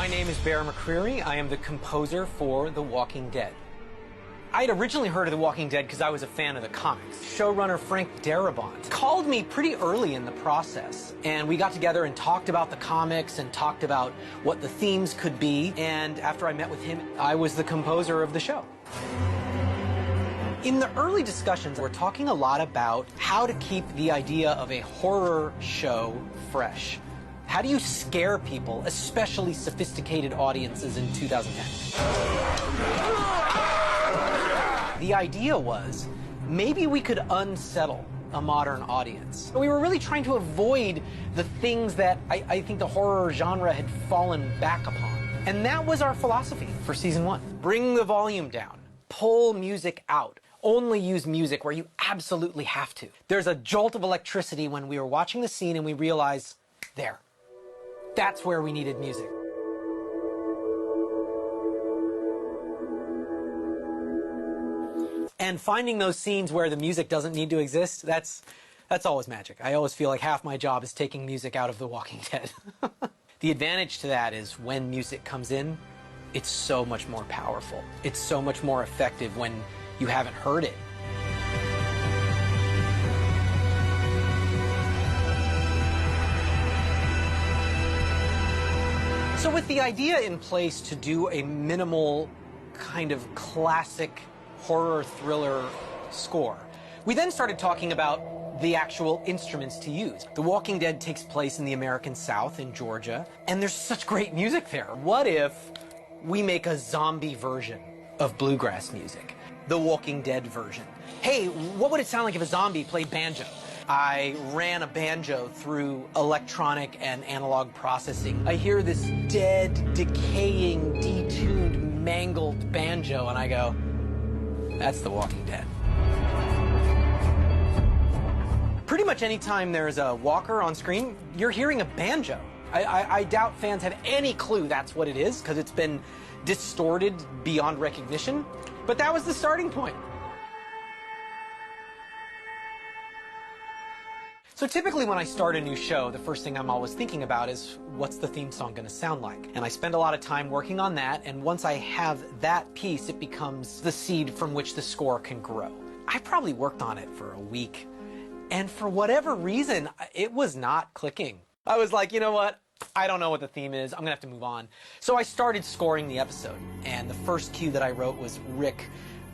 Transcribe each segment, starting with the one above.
My name is McCreary. I am the composer for The Walking Dead. I had originally heard of The Walking Dead because I was a fan of the comics. Showrunner Frank Darabont called me pretty early in the process, and we got together and talked about the comics and talked about what the themes could be, and after I met with him, I was the composer of the show. In the early discussions, we're talking a lot about how to keep the idea of a horror show fresh. How do you scare people, especially sophisticated audiences in 2010? The idea was, maybe we could unsettle a modern audience. We were really trying to avoid the things that I think the horror genre had fallen back upon. And that was our philosophy for season 1. Bring the volume down, pull music out. Only use music where you absolutely have to. There's a jolt of electricity when we were watching the scene and we realized, there. That's where we needed music. And finding those scenes where the music doesn't need to exist, that's always magic. I always feel like half my job is taking music out of The Walking Dead. The advantage to that is when music comes in, it's so much more powerful. It's so much more effective when you haven't heard it. So with the idea in place to do a minimal, kind of classic horror thriller score, we then started talking about the actual instruments to use. The Walking Dead takes place in the American South, in Georgia, and there's such great music there. What if we make a zombie version of bluegrass music? The Walking Dead version. Hey, what would it sound like if a zombie played banjo? I ran a banjo through electronic and analog processing. I hear this dead, decaying, detuned, mangled banjo, and I go, that's The Walking Dead. Pretty much anytime there's a walker on screen, you're hearing a banjo. I doubt fans have any clue that's what it is, because it's been distorted beyond recognition. But that was the starting point. So typically when I start a new show, the first thing I'm always thinking about is, what's the theme song going to sound like? And I spend a lot of time working on that, and once I have that piece, it becomes the seed from which the score can grow. I probably worked on it for a week, and for whatever reason, it was not clicking. I was like, you know what? I don't know what the theme is. I'm going to have to move on. So I started scoring the episode, and the first cue that I wrote was Rick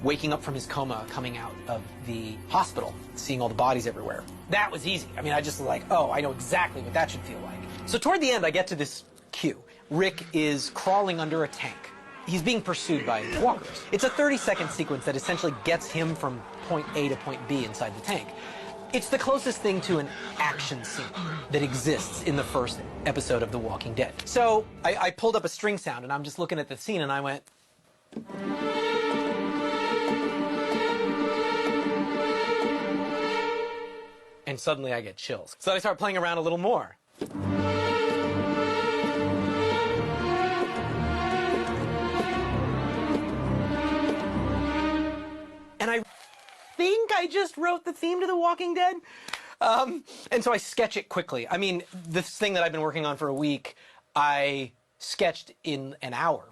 waking up from his coma, coming out of the hospital, seeing all the bodies everywhere. That was easy. I mean, I just was like, oh, I know exactly what that should feel like. So toward the end, I get to this cue. Rick is crawling under a tank. He's being pursued by walkers. It's a 30-second sequence that essentially gets him from point A to point B inside the tank. It's the closest thing to an action scene that exists in the first episode of The Walking Dead. So I pulled up a string sound, and I'm just looking at the scene, and I went... And suddenly I get chills. So I start playing around a little more. And I think I just wrote the theme to The Walking Dead. And so I sketch it quickly. I mean, this thing that I've been working on for a week, I sketched in an hour.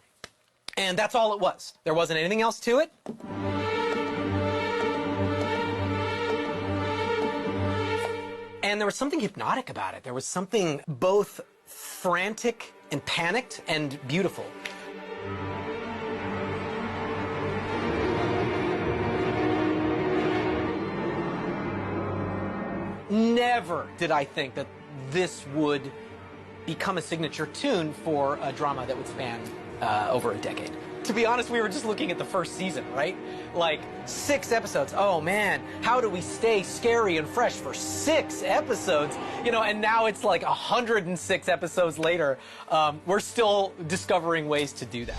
And that's all it was. There wasn't anything else to it. And there was something hypnotic about it. There was something both frantic and panicked and beautiful. Never did I think that this would become a signature tune for a drama that would span over a decade. To be honest, we were just looking at the first season, right? Like, 6 episodes. Oh man, how do we stay scary and fresh for 6 episodes? You know, and now it's like 106 episodes later. We're still discovering ways to do that.